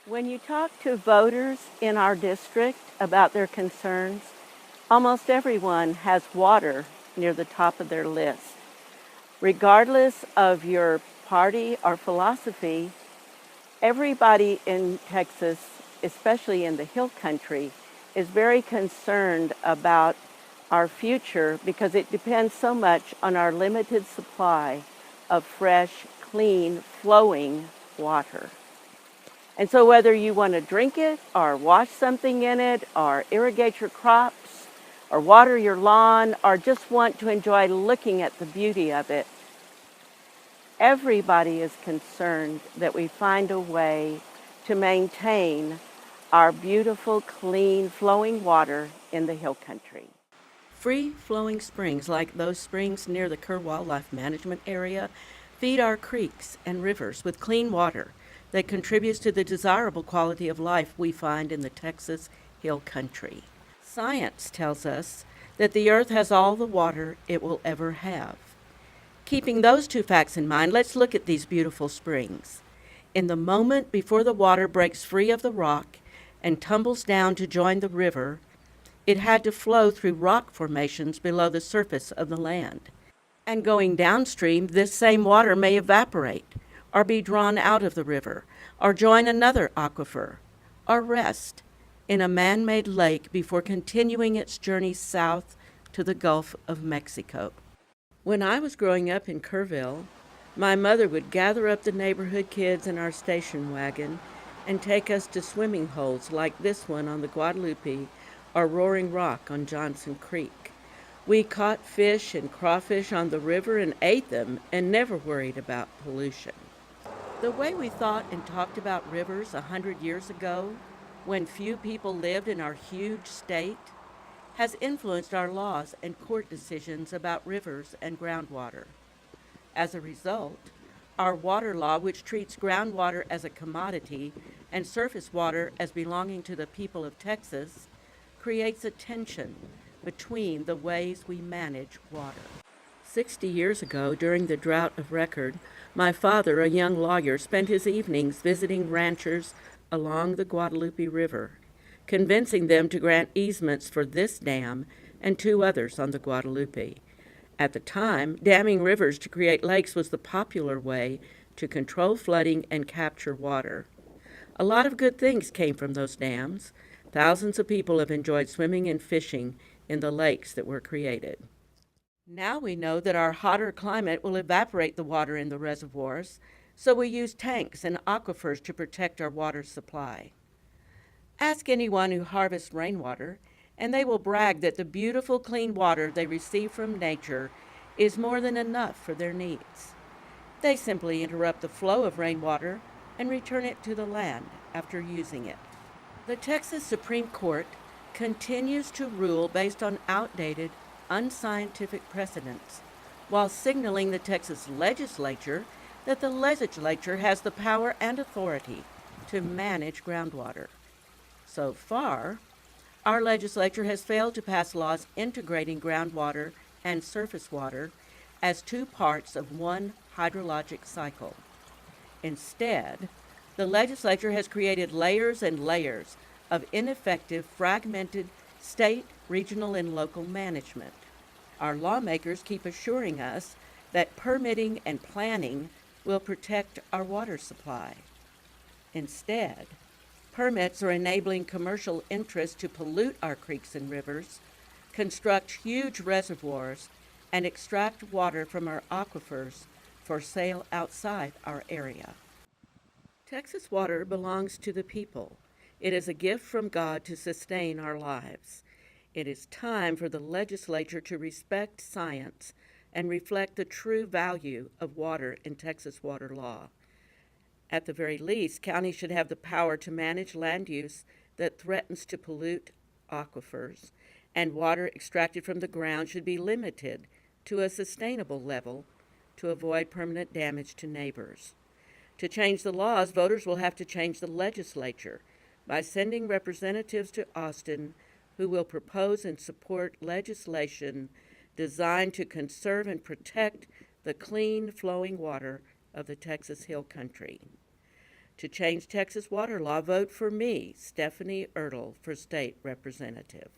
When you talk to voters in our district about their concerns, almost everyone has water near the top of their list. Regardless of your party or philosophy, everybody in Texas, especially in the Hill Country, is very concerned about our future because it depends so much on our limited supply of fresh, clean, flowing water. And so whether you want to drink it or wash something in it or irrigate your crops or water your lawn or just want to enjoy looking at the beauty of it, everybody is concerned that we find a way to maintain our beautiful, clean, flowing water in the Hill Country. Free flowing springs like those springs near the Kerr Wildlife Management Area feed our creeks and rivers with clean water that contributes to the desirable quality of life we find in the Texas Hill Country. Science tells us that the earth has all the water it will ever have. Keeping those two facts in mind, let's look at these beautiful springs. In the moment before the water breaks free of the rock and tumbles down to join the river, it had to flow through rock formations below the surface of the land. And going downstream, this same water may evaporate, or be drawn out of the river, or join another aquifer, or rest in a man-made lake before continuing its journey south to the Gulf of Mexico. When I was growing up in Kerrville, my mother would gather up the neighborhood kids in our station wagon and take us to swimming holes like this one on the Guadalupe or Roaring Rock on Johnson Creek. We caught fish and crawfish on the river and ate them and never worried about pollution. The way we thought and talked about rivers 100 years ago, when few people lived in our huge state, has influenced our laws and court decisions about rivers and groundwater. As a result, our water law, which treats groundwater as a commodity and surface water as belonging to the people of Texas, creates a tension between the ways we manage water. 60 years ago, during the drought of record, my father, a young lawyer, spent his evenings visiting ranchers along the Guadalupe River, convincing them to grant easements for this dam and two others on the Guadalupe. At the time, damming rivers to create lakes was the popular way to control flooding and capture water. A lot of good things came from those dams. Thousands of people have enjoyed swimming and fishing in the lakes that were created. Now we know that our hotter climate will evaporate the water in the reservoirs, so we use tanks and aquifers to protect our water supply. Ask anyone who harvests rainwater, and they will brag that the beautiful clean water they receive from nature is more than enough for their needs. They simply interrupt the flow of rainwater and return it to the land after using it. The Texas Supreme Court continues to rule based on outdated, unscientific precedents, while signaling the Texas legislature that the legislature has the power and authority to manage groundwater. So far, our legislature has failed to pass laws integrating groundwater and surface water as two parts of one hydrologic cycle. Instead, the legislature has created layers and layers of ineffective, fragmented state, regional, and local management. Our lawmakers keep assuring us that permitting and planning will protect our water supply. Instead, permits are enabling commercial interests to pollute our creeks and rivers, construct huge reservoirs, and extract water from our aquifers for sale outside our area. Texas water belongs to the people. It is a gift from God to sustain our lives. It is time for the legislature to respect science and reflect the true value of water in Texas water law. At the very least, counties should have the power to manage land use that threatens to pollute aquifers, and water extracted from the ground should be limited to a sustainable level to avoid permanent damage to neighbors. To change the laws, voters will have to change the legislature by sending representatives to Austin who will propose and support legislation designed to conserve and protect the clean, flowing water of the Texas Hill Country. To change Texas water law, vote for me, Stephanie Ertel, for state representative.